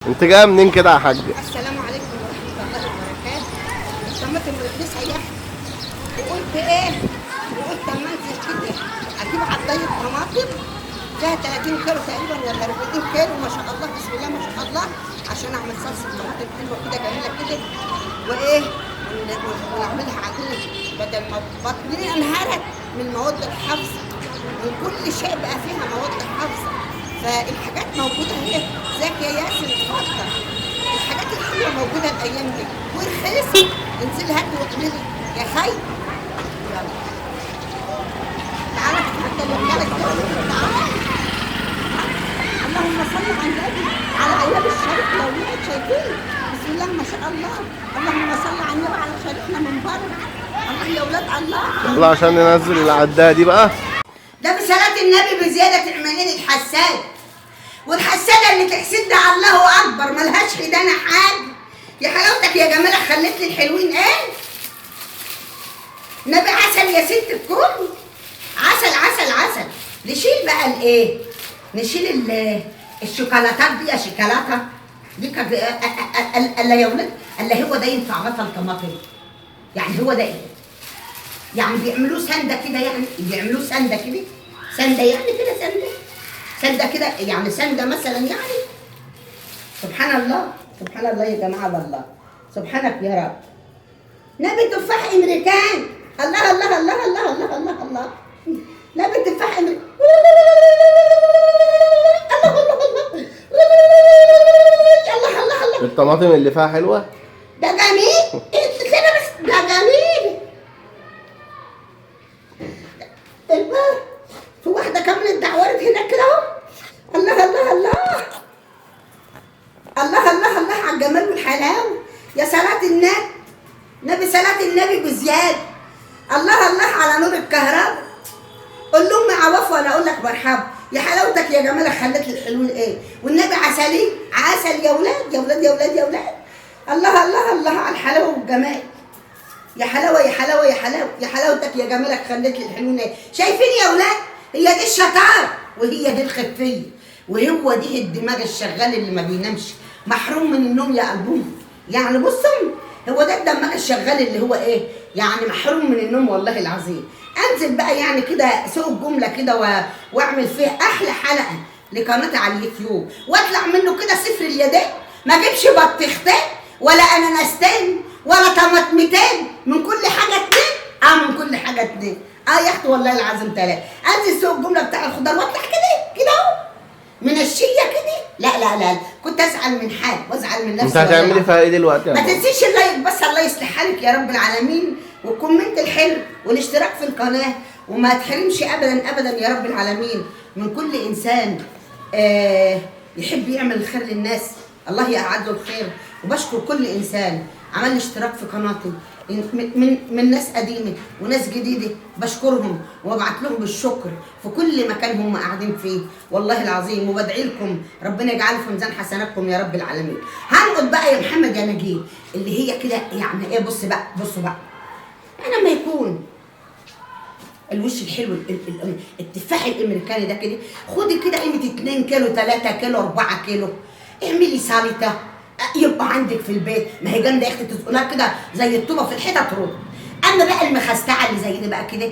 انت جايه منين كده يا حاج؟ السلام عليكم ورحمه الله وبركاته. طماطم رخيص يا اخي. وقلت ايه؟ وقلت اما انزل كده اجيب عضايه طماطم فيها 30 كيلو تقريبا ولا 40 كيلو، ما شاء الله بسم الله ما شاء الله، عشان اعمل صلصه طماطم حلوه كده جميله كده وايه ونعملها عجينه بدل ما بطني انهارت من مواد الحافظه، من كل شيء بقى فيها مواد حافظه، فالحاجات موجوده اهي. ازيك يا ياسر؟ اتفضل. الحاجات الحلوه موجوده الايام دي ورخيصه. انزلي هاتي واعملي يا خي. يلا تعالى تتحدى الرجاله تعالى. اللهم صل على النبي على ايام الشريف لو ولاد شايفين بسم الله ما شاء الله. اللهم صل على النبي على شريفنا من بره. الله يا ولاد الله. يلا عشان ننزل العدايه دي بقى. ده بصلاة النبي بزيادة عمالين الحساد، والحسادة اللي تحسد ده الله أكبر ملهاش حدانة حاجة. يا حلاوتك يا جمالك خليت لي الحلوين إيه؟ نبي عسل يا ست الكل. عسل عسل عسل. نشيل بقى الإيه؟ نشيل الشوكولاتات دي يا شوكولاتة دي كانت ألا يا ولاد ألا هو ده ينفع بطل طماطم؟ يعني هو ده إيه؟ يعني بيعملوه سنده كده، يعني بيعملوه سنده كده، سنده يعني كده سنده كده يعني سنده مثلا يعني. سبحان الله سبحان الله يا جماعه والله سبحانك يا رب. نبي تفاح امريكان. الله الله الله الله الله الله الله. نبي تفاح امريكان. الله الله الله الله الله الله. الطماطم اللي فيها حلوه. ده جميل كده بس ده جميل. في واحدة كملت دعوارت هناك كده اهو. الله الله الله الله الله الله على الجمال والحلاوة يا صلاة النبي. نبي صلاة النبي بزيادة. الله الله على نور الكهرباء. قول لهم عواف وانا اقول لك مرحبا. يا حلاوتك يا جمالك خلت لي الحلول ايه؟ والنبي عسلين عسل يا ولاد يا ولاد يا ولاد يا ولاد. الله الله الله على الحلاوة والجمال. يا حلاوه يا حلاوه يا حلاوه يا حلاوتك يا جمالك خليت لي الحلوين ايه؟ شايفين يا ولاد؟ هي دي الشطاره وهي دي الخفيه وهو دي الدماغ الشغال اللي ما بينامش محروم من النوم يا قلبهم. يعني بصوا هو ده الدماغ الشغال اللي هو ايه؟ يعني محروم من النوم والله العظيم. انزل بقى يعني كده سوق الجمله كده واعمل فيه احلى حلقه لقناتي على اليوتيوب واطلع منه كده صفر اليدين، ما اجيبش بطيختين ولا اناناستين ولا طماطمتين، من كل حاجه اتنين. من كل حاجه اتنين. يا اختي والله العظيم ثلاثه. انزل سوق الجمله بتاع الخضار واطلع كده كده اهو من الشيه كده. لا لا لا كنت ازعل من حالي وازعل من نفسي. انت هتعملي فيها ايه دلوقتي؟ ما تنسيش اللايك بس، الله يصلح حالك يا رب العالمين، والكومنت الحلو والاشتراك في القناه، وما تحرمش ابدا ابدا يا رب العالمين من كل انسان يحب يعمل الخير للناس. الله يعد له الخير. وبشكر كل انسان عمل لي اشتراك في قناتي من ناس قديمه وناس جديده، بشكرهم وببعت لهم بالشكر في كل مكان هم قاعدين فيه والله العظيم، وبدعي لكم ربنا يجعله في ميزان حسناتكم يا رب العالمين. هنقعد بقى يا محمد يا نجيب اللي هي كده يعني ايه. بص بقى بصوا بقى، انا لما يكون الوش الحلو التفاح الامريكاني ده كده، خدي كده قيمه 2 كيلو 3 كيلو 4 كيلو، اعملي سلطه يبقى عندك في البيت. ما هي جامده يا اختي تسقلها كده زي الطوبه في الحيطه تروح. اما بقى المخستعه اللي زي دي بقى كده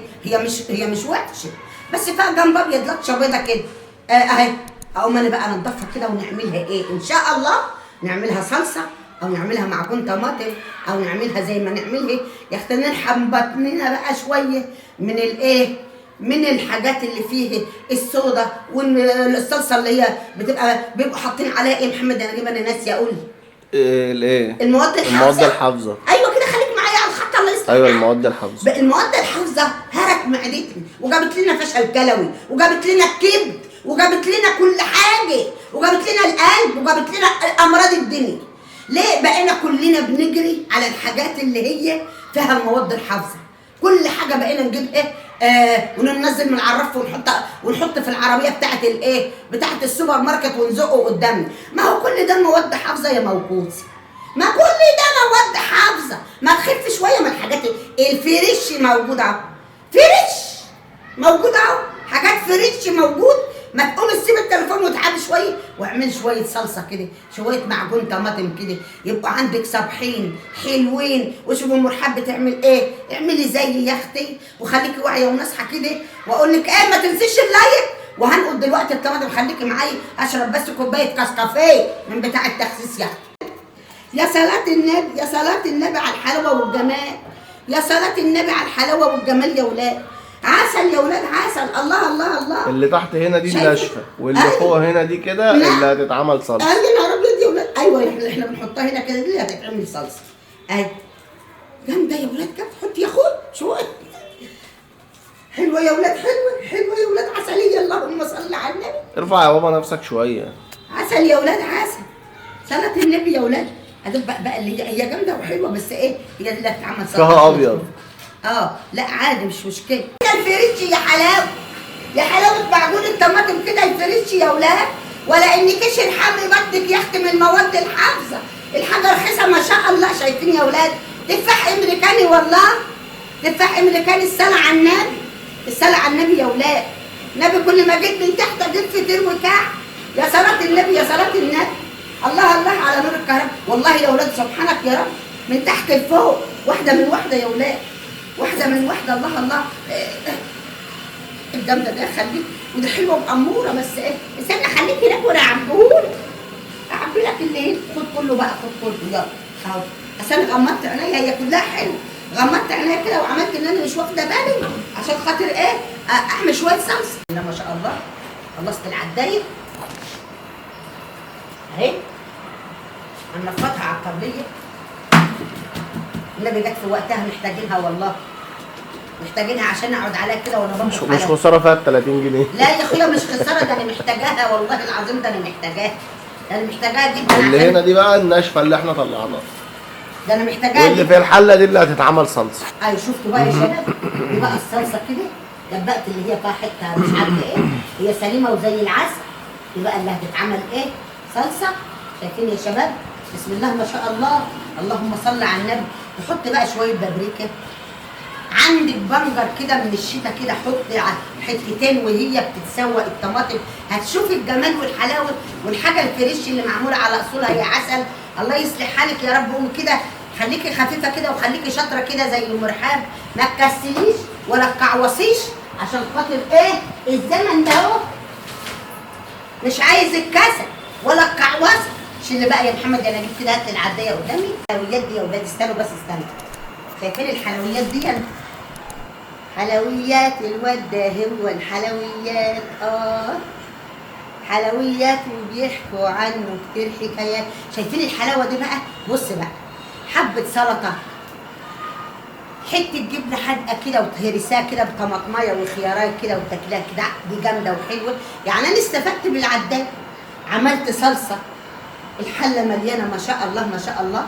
هي مش وحشه، بس فيها جنب ابيض لطشه بيضه كده اهي. اقوم انا بقى انضفها كده ونعملها ايه ان شاء الله، نعملها صلصه او نعملها معجون طماطم او نعملها زي ما نعملها يا اختي. نرحم بطننا بقى شويه من الايه، من الحاجات اللي فيه الصودا والصلصه اللي هي بيبقوا حاطين عليها ايه محمد؟ انا جايبه انا ناسيه اقول الايه؟ المواد الحافظه. ايوه كده خليك معايا على الخط الله يصلح. ايوه المواد الحافظه. المواد الحافظه هرت معدتنا وجابت لنا فشل كلوي وجابت لنا الكبد وجابت لنا كل حاجه وجابت لنا القلب وجابت لنا امراض الدنيا. ليه بقينا كلنا بنجري على الحاجات اللي هي فيها المواد الحافظه؟ كل حاجه بقينا نجيب ايه وننزل من على الرف ونحط في العربيه بتاعت الايه بتاعت السوبر ماركت ونزقه قدامنا. ما هو كل ده مواد حافظه يا موكوسي، ما كل ده مواد حافظه. ما تخف شويه من الحاجات الفريش موجود اهو، فريش موجود اهو، حاجات فريش موجود ما تقوم تسيب التليفون وتعالي شويه واعملي شويه صلصه كده، شويه معجون طماطم كده، يبقوا عندك صابحين حلوين. وشوفي ام رحاب بتعمل ايه، اعملي زي يا اختي وخليكي واعيه وناصحه كده. واقول لك ايه، ما تنسيش اللايك. وهنقول دلوقتي الطماطم، خليكي معايا اشرب بس كوبايه كاسكافيه من بتاع التخسيس يا اختي. يا صلاة النبي، يا صلاة النبي على الحلاوة والجمال، يا صلاة النبي على الحلاوة والجمال يا ولاد. عسل يا ولاد، عسل. الله الله الله. اللي تحت هنا دي شايفة؟ الناشفه، واللي أيوة. فوق هنا دي كده لا. اللي هتتعمل صلصه. يا نهار ابيض يا ولاد. ايوه احنا بنحطها هنا كده، دي اللي هتتعمل صلصه. ايوه جامده يا ولاد، كده حط يا اخويا شويه. حلوه يا ولاد، حلوه حلوه يا ولاد، عسليه. اللهم صل على النبي. ارفع يا بابا نفسك شويه. عسل يا ولاد، عسل. صلاة النبي يا ولاد. هدول بقى اللي هي جامده وحلوه، بس ايه، هي دي اللي هتتعمل صلصه. فيها ابيض. لا عادي مش مشكله. الفريتشي يا حلاوه، يا حلاوه معجون الطماطم كده الفريتشي يا ولاد. ولا انكش الحمل بدك يا اختي من المواد الحافظه. الحاجه رخيصه ما شاء الله. شايفين يا ولاد؟ تفاح امريكاني والله، تفاح امريكاني. الصلاه على النبي، الصلاه على النبي يا ولاد. النبي كل ما جيت من تحت جيت فطير وكعب. يا صلاه النبي، يا صلاه النبي. الله الله على نور الكهرباء. والله يا ولاد سبحانك يا رب، من تحت لفوق، واحده من واحده يا ولاد، واحده من واحده. الله الله. الجامده ده خليك، ودي حلوه واموره. بس ايه، استنى خليكي هناك وانا اعبيهولك، اعبي لك اللي هنا. خد كله بقى، خد كله يلا اهو. اصل انا غمضت عينيا، هي كلها حلوه. غمضت عينيا كده وعملت ان انا مش واخده بالي عشان خاطر ايه، اعمل شويه صلصه. لا ما شاء الله. خلصت العدايه اهي، هنفضها على القبليه. النبي جت في وقتها، محتاجينها والله، محتاجينها عشان اقعد عليها كده وانا بطبخ. مش خساره فيها ب 30 جنيه. لا يا اخويا مش خساره، ده انا محتاجاها والله العظيم، ده انا محتاجاها، ده انا محتاجاها جدا. اللي هنا دي بقى الناشفه اللي احنا طلعناها، ده انا محتاجاها. واللي في الحله دي اللي هتتعمل صلصه. ايوه شفتوا بقى يا شباب، دي بقى الصلصه كده دبقت اللي هي فيها حته مش عارفه ايه، هي سليمه وزي العسل. دي بقى اللي هتتعمل ايه، صلصه. شايفين يا شباب؟ بسم الله ما شاء الله. اللهم صل على النبي. تحط بقى شويه بابريكا، عندك بنجر كده من الشتاء كده، حط حتتين وهي بتتسوق الطماطم، هتشوفي الجمال والحلاوه. والحاجه الفريش اللي معموله على اصولها هي عسل. الله يصلح حالك يا رب. قومي كده، خليكي خفيفه كده وخليكي شاطره كده زي ام رحاب، ما تكسليش ولا تكعوصيش، عشان خاطر ايه، الزمن ده اهو مش عايز الكسل ولا الكعوصه. شيل بقى يا محمد، انا جبت كده، هات لي العدايه قدامي. الحلويات دي يا ولاد، استنوا بس استنوا. شايفين الحلويات دي؟ حلويات الواد ده هو الحلويات. حلويات وبيحكوا عنه كتير حكايات. شايفين الحلاوه دي بقى؟ بص بقى، حبه سلطه، حته جبنه حادقه كده وتهرساها كده بطماطمايه وخيارات كده وتاكلها كده، دي جامده وحلوه. يعني انا استفدت بالعداد، عملت صلصه، الحله مليانه ما شاء الله ما شاء الله،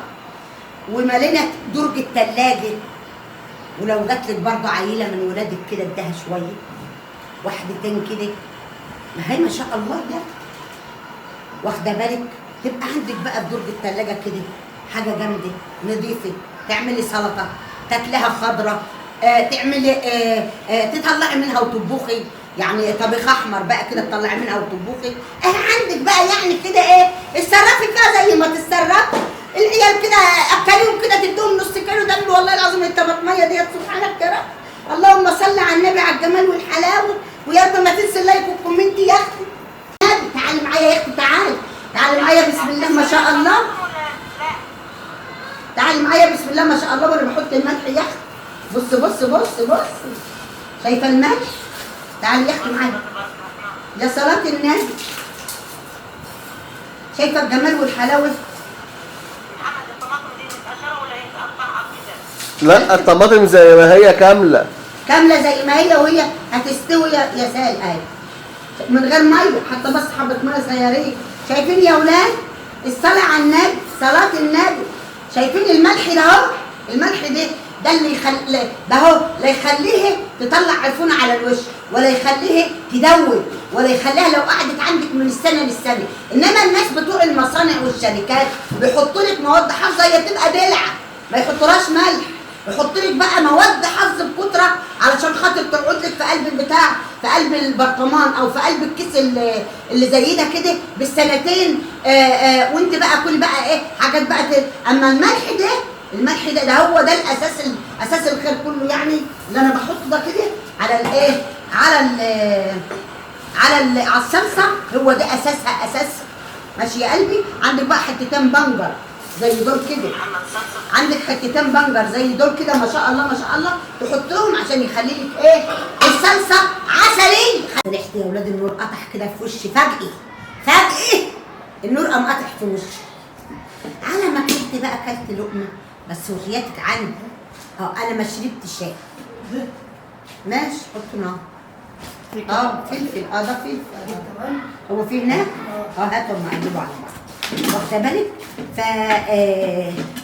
وملينا درج التلاجه. ولو جات لك برضه عيله من ولادك كده اديها شويه، واحدتين كده، ما هي ما شاء الله ده واخده بالك. تبقى عندك بقى في درج التلاجه كده حاجه جامده نظيفه، تعملي سلطه تاكلها خضره، تعملي تطلعي منها وتطبخي، يعني طبيخ احمر بقى كده تطلعي منها وتطبخي. عندك بقى يعني كده ايه، اتصرفي فيها زي ما تتصرفي. العيال كده اكليهم كده، تديهم نص كيلو دم. والله العظيم الطماطميه ديت سبحانك يا رب. اللهم صل على النبي على الجمال والحلاوه. ويا رب ما تنسي اللايك والكومنت يا اختي. تعالي معايا يا اختي، تعالي معايا. بسم الله ما شاء الله. تعالي معايا بسم الله ما شاء الله. وانا بحط الملح يا اختي، بص بص بص بص، شايفه الملح؟ تعالي يا اختي معايا، يا صلاه النبي. شايفه الجمال والحلاوه؟ لا الطماطم زي ما هي كامله، كامله زي ما هي، وهي هتستوي يا سال اهي من غير ميه، حتى بس حبه ميه صغيرين. شايفين يا اولاد؟ الصلاه على النبي، صلاه النبي. شايفين الملح ده اهو؟ الملح ده اللي يخلي ده اهو، لا يخليه تطلع عفونه على الوش، ولا يخليه تدوب، ولا يخليها لو قعدت عندك من السنه للسنه. انما الناس بتوع المصانع والشركات بيحطوا لك مواد حافظه، هي تبقى دلع، ما يحطولهاش ملح، يحط لك بقى مواد حظ بكتره علشان خاطر تقعد لك في قلب البتاع، في قلب البرطمان او في قلب الكيس اللي زي ده كده بالسنتين. وانت بقى كل بقى ايه حاجات بقى اما الملح ده هو ده اساس الخير كله، يعني اللي انا بحطه ده كده على الايه، على الصلصه، هو ده اساسها. ماشي يا قلبي. عندك بقى حتتين بنجر زي دول كده، عندك حتتين بنجر زي دول كده ما شاء الله ما شاء الله، تحطهم عشان يخلي لك ايه الصلصه عسلي. ريحتي يا ولاد النور قطع كده في وشي فجأة النور قام قاطع في وشي. على ما كلت بقى كلت لقمه بس وحياتك عندي انا ما شربت شاي. ماشي حط نار. فلفل. ده فلفل. هو في هناك؟ هاتهم معجبوا على بعض. واخده بالك؟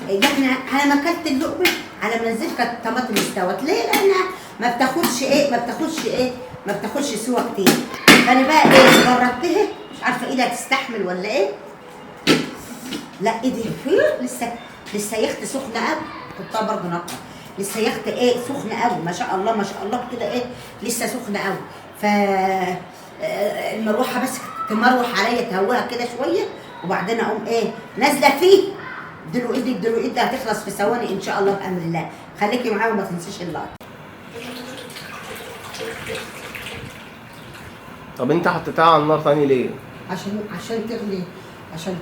يعني على ما اكلت اللقمه على ما نزلت كانت الطماطم استوت. ليه؟ لانها ما بتاخدش سوا كتير. فانا بقى جربتها مش عارفه ايدي هتستحمل ولا ايه؟ لا ايدي لسه يخت سخنه قوي. حطها برضه نقطه. لسه يخت سخنه قوي ما شاء الله ما شاء الله كده لسه سخنه قوي. المروحه بس تمروح عليا تهوها كده شويه وبعدين اقوم نازله فيه. اديله ايدي هتخلص في ثواني ان شاء الله بامر الله. خليكي معايا وما تنسيش اللايك. طب انت حطيتها على النار تاني ليه؟ عشان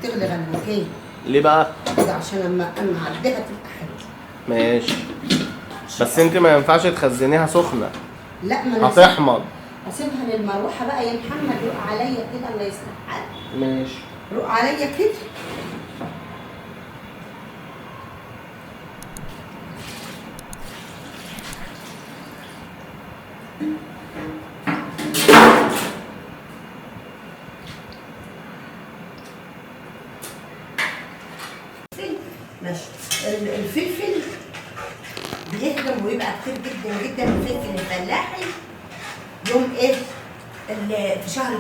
تغلي غلوتين. ليه بقى؟ كده عشان اما اعديها تبقى حلوه. ماشي. بس انت ما ينفعش تخزنيها سخنه. لا ما هتحمض. اسيبها للمروحه بقى يا محمد. روق عليا كده الله يصلح حالك. ماشي. روق عليا كده. ماشي. الفلفل بيهضم ويبقى كتير جدا جدا. الفلفل الفلاحي يوم في شهر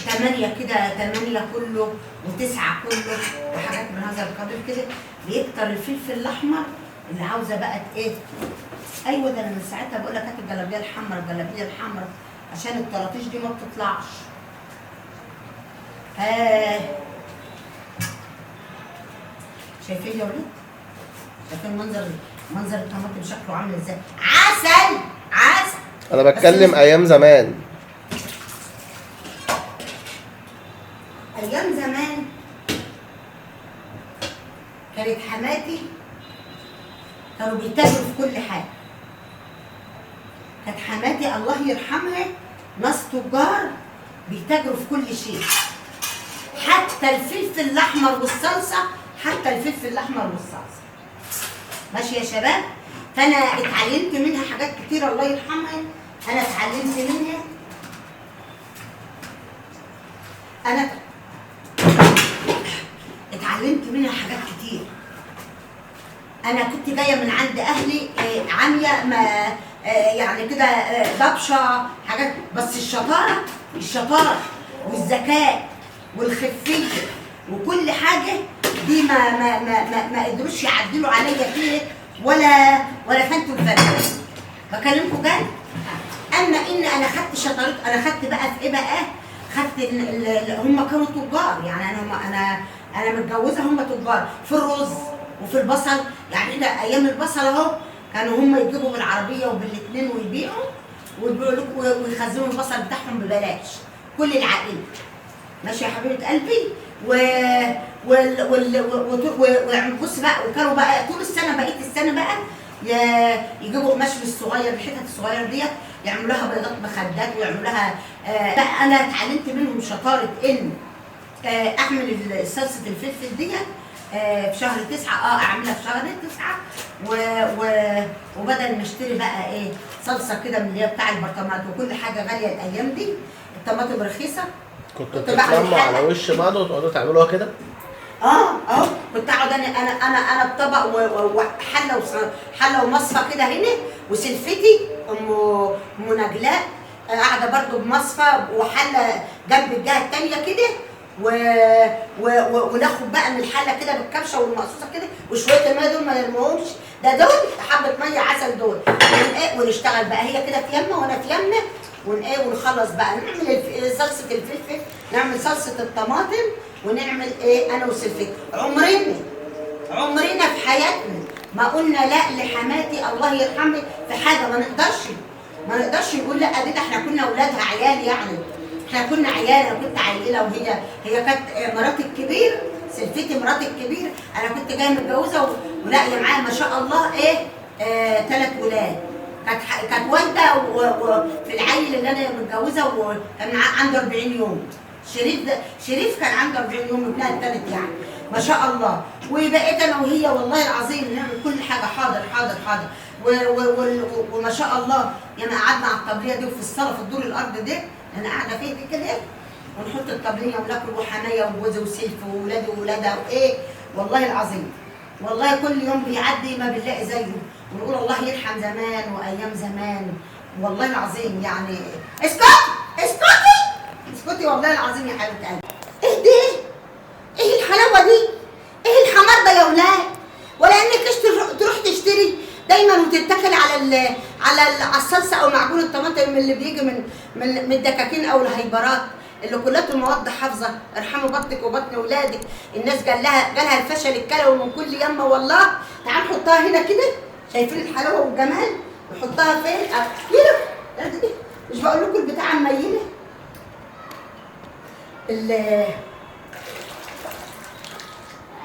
8 كده 8 كله و9 كله وحاجات من هذا القبيل كده بيكتر الفلفل الاحمر. اللي عاوزه بقى ايوه ده انا من ساعتها بقول لك هات الجلابيه الحمراء عشان الطراطيش دي ما بتطلعش. شايفين يا ولاد؟ شايفين منظر الطماطم شكله عامل ازاي؟ عسل. انا بتكلم ايام زمان. ايام زمان كانت حماتي كانوا بيتاجروا في كل حاجه. كانت حماتي الله يرحمها ناس تجار بيتاجروا في كل شيء، حتى الفلفل الاحمر والصلصه. ماشي يا شباب. فانا اتعلمت منها حاجات كتير الله يرحمها. انا اتعلمت منها حاجات كتير. انا كنت جايه من عند اهلي عاميه ما يعني كده دبشه حاجات. بس الشطاره والذكاء والخفيه وكل حاجه دي ما قدروش يعدلوا عليا فيه ولا فانتوا الفرق. بكلمكم جد. اما ان انا خدت شطارات. انا خدت بقى في ايه بقى؟ خدت هم كانوا تجار. يعني انا متجوزه هم تجار في الرز وفي البصل. يعني احنا ايام البصل اهو كانوا هم يجيبوا بالعربيه وبالاثنين ويبيعوا ويخزنوا البصل بتاعهم ببلاش كل العائله. ماشي يا حبيبه قلبي. بص بقى وكانوا بقى طول السنه بقيه السنه بقى يجيبوا قماش الصغير الحتت الصغيره ديت يعملوا لها بيضات مخدات ويعملوا لها بقى. انا اتعلمت منهم شطاره ان اعمل صلصه الفلفل ديت في شهر 9. اعملها في شهر 9 وبدل ما اشتري بقى صلصه كده من اللي هي بتاع البرطمانات وكل حاجه غاليه الايام دي. الطماطم رخيصه. كنتوا بتتلموا على وش بعض وتقعدوا تعملوها كده؟ كنت اقعد انا بطبق وحله ومصفى كده هنا وسلفتي ام نجلاء قاعده برضو بمصفى وحله جنب الجهه الثانيه كده وناخد بقى من الحله كده بالكبشه والمقصوصه كده وشويه الميه دول ما نرموهمش، دول حبه ميه عسل دول، ونشتغل بقى هي كده في يمه وانا في يمه، ونخلص بقى نعمل صلصه الفلفل، نعمل صلصه الطماطم، ونعمل انا وسلفك. عمرنا في حياتنا ما قلنا لا لحماتي الله يرحمك في حاجه، ما نقدرش نقول لا دي احنا كنا اولادها عيال يعني، احنا كنا عيال، انا كنت عيله وهي كانت مراتي الكبير، سلفتي مراتي الكبير، انا كنت جايه متجوزه ولاقيه معايا ما شاء الله 3 ولاد، كانت والده وفي العيل اللي انا متجوزه وكان عنده 40 يوم، شريف كان عنده 40 يوم ابنها الثالث يعني ما شاء الله، وبقيت انا وهي والله العظيم نعمل كل حاجه حاضر حاضر حاضر، وما شاء الله يعني قعدنا على الطبليه دي وفي الصاله في الدور الارض ده انا قاعده فيه دي كده ونحط الطبليه وناكل وحمايه وجوزي وسيف وولادي وولادها والله العظيم والله كل يوم بيعدي ما بنلاقي زيه، ونقول الله يرحم زمان وايام زمان والله العظيم يعني. اسكتي والله العظيم يا حبيبه قلبي. ايه دي؟ ايه الحلاوه دي؟ ايه الحمار ده يا ولاد؟ ولا انك تروح تشتري دايما وتتكل على الصلصه او معجون الطماطم اللي بيجي من الدكاكين او الهيبرات اللي كلها مواد حافظه، ارحموا بطنك وبطن اولادك، الناس جالها الفشل الكلوي من كل يمه والله. تعال نحطها هنا كده، شايفين الحلاوه والجمال؟ نحطها فين؟ هنا مش بقول لكم البتاعه الميله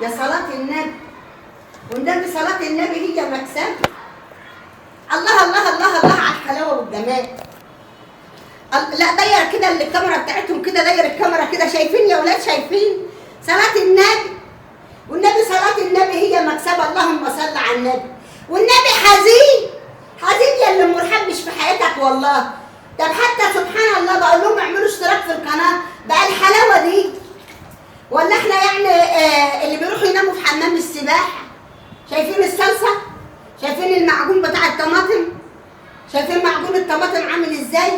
يا صلاة النبي، والنبي صلاة النبي هي مكسب. الله الله الله الله على الحلاوة والجمال. لا داير كده الكاميرا بتاعتهم كده، داير الكاميرا كده، شايفين يا ولاد؟ شايفين صلاة النبي؟ والنبي صلاة النبي هي مكسبة، اللهم صل على النبي. والنبي حزين يا اللي مرحبش في حياتك والله. طب حتى سبحان الله بقول لهم اعملوا اشتراك في القناة بقى الحلاوة دي، ولا احنا يعني اللي بيروحوا يناموا في حمام السباحة؟ شايفين الصلصة؟ شايفين المعجون بتاع الطماطم؟ شايفين معجون الطماطم عامل ازاي؟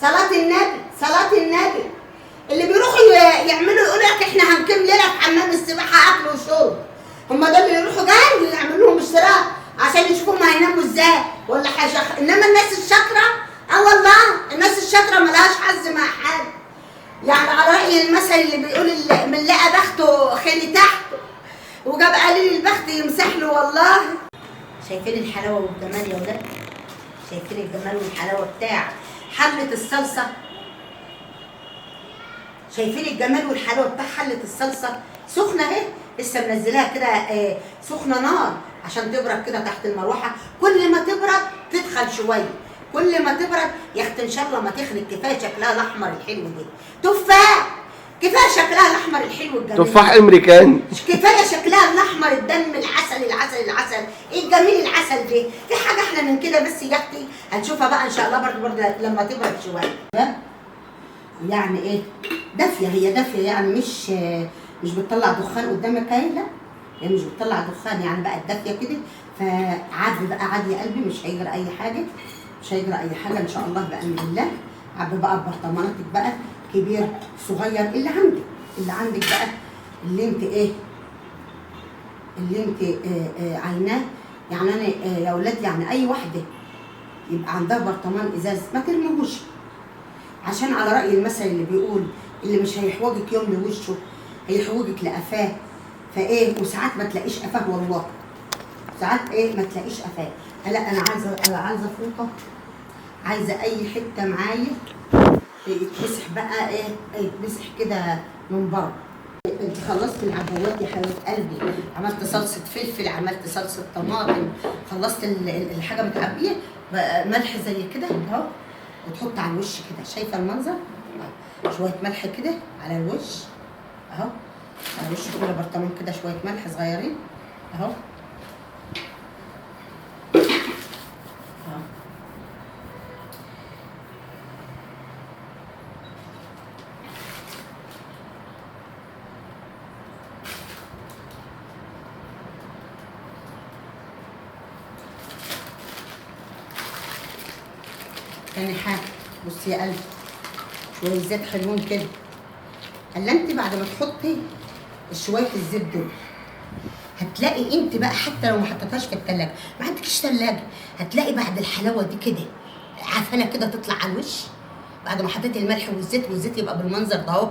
صلاة النبي صلاة النبي. اللي بيروحوا يعملوا يقولوا لك احنا هنقيم ليلة في حمام السباحة اكل وشرب، هم دول اللي يروحوا جاي يعملوا لهم اشتراك عشان يشوفوا هم هيناموا ازاي ولا حاجة. انما الناس الشاطرة والله الناس الشاطرة ملهاش حظ مع حد، يعني على رأي المثل اللي بيقول من لقى بخته خلي تحته وجاب قليل البخت يمسح له والله. شايفين الحلاوة والجمال يا ولاد؟ شايفين الجمال والحلاوة بتاع حلة الصلصة؟ شايفين الجمال والحلاوة بتاع حلة الصلصة؟ سخنة اهي، لسه منزلاها كده سخنة نار عشان تبرد كده تحت المروحة، كل ما تبرد تدخل شوية، كل ما تبرد يا اختي ان شاء الله ما تخنق. كفايه شكلها الاحمر الحلو ده، تفاح، كفايه شكلها الاحمر الحلو الجميل، تفاح امريكاني، كفايه شكلها الاحمر الدم العسل العسل العسل، ايه الجميل العسل ده؟ في حاجه احلى من كده بس يا اختي هنشوفها بقى ان شاء الله برضه لما تبرد شويه. يعني ايه دافيه، هي دافيه يعني مش بتطلع دخان قدامك اهي، لا يعني مش بتطلع دخان، يعني بقت دافيه كده، فعادي بقى عادي يا قلبي، مش هيجرى اي حاجه، مش هيجرى اي حاجه ان شاء الله بامر الله. عبي بقى ببرطماناتك بقى كبير صغير اللي عندك بقى اللي انت عيناه. يعني انا يا اولاد يعني اي واحده يبقى عندها برطمان ازاز ما ترميهوش، عشان على راي المثل اللي بيقول اللي مش هيحوجك يوم لوشه هيحوجك لقفاه. وساعات ما تلاقيش قفاه والله، ساعات ما تلاقيش قفاه. لا انا عايزه فوطه، عايزه اي حته معايا يتمسح بقى يتمسح كده من بره. انت خلصت العبوات يا حبيبه قلبي، عملت صلصه فلفل، عملت صلصه طماطم، خلصت الحاجه بتعبيه ملح زي كده اهو، وتحط على الوش كده. شايفه المنظر؟ شويه ملح كده على الوش اهو، على الوش كده برطمان كده، شويه ملح صغيرين اهو. تاني حاجة بصي يا قلبي، شوية زيت حلوين كده الا انت بعد ما تحطي شويه الزيت دول هتلاقي انت بقى حتى لو ما حطيتهاش في التلاجة، ما عندكش تلاجة، هتلاقي بعد الحلاوه دي كده عفنه كده تطلع على الوش بعد ما حطيت الملح والزيت يبقى بالمنظر ده اهو.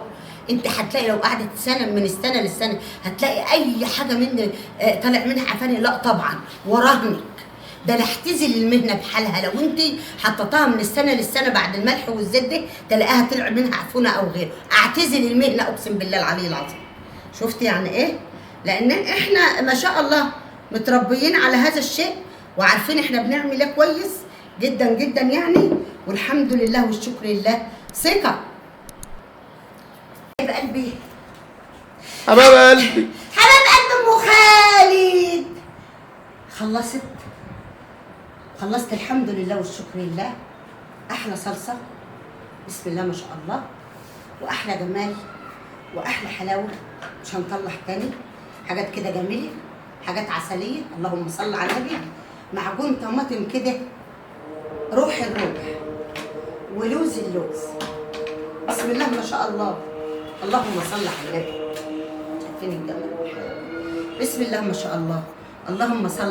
انت هتلاقي لو قعدت سنه من السنه للسنه هتلاقي اي حاجه من طالع منها عفانه. لا طبعا وراهنك ده لا احتزل المهنه بحالها، لو انت حطيتها من السنه للسنه بعد الملح والزيت ده تلاقيها طلع منها عفونه او غيره. اعتزل المهنه اقسم بالله العلي العظيم. شفت يعني ايه؟ لان احنا ما شاء الله متربيين على هذا الشيء وعارفين احنا بنعمل ايه كويس جدا جدا يعني، والحمد لله والشكر لله. ثقه حبيب قلبي، حباب قلبي، حباب قلب ام خالد. خلصت الحمد لله والشكر لله. احلى صلصه بسم الله ما شاء الله، واحلى جمال واحلى حلاوه. مش هنطلع تاني حاجات كده جميله، حاجات عسليه اللهم صل على النبي. معجون طماطم كده روح الروح ولوز اللوز بسم الله ما شاء الله اللهم صل على النبي. شايفين الجمال؟ بسم الله ما شاء الله اللهم صل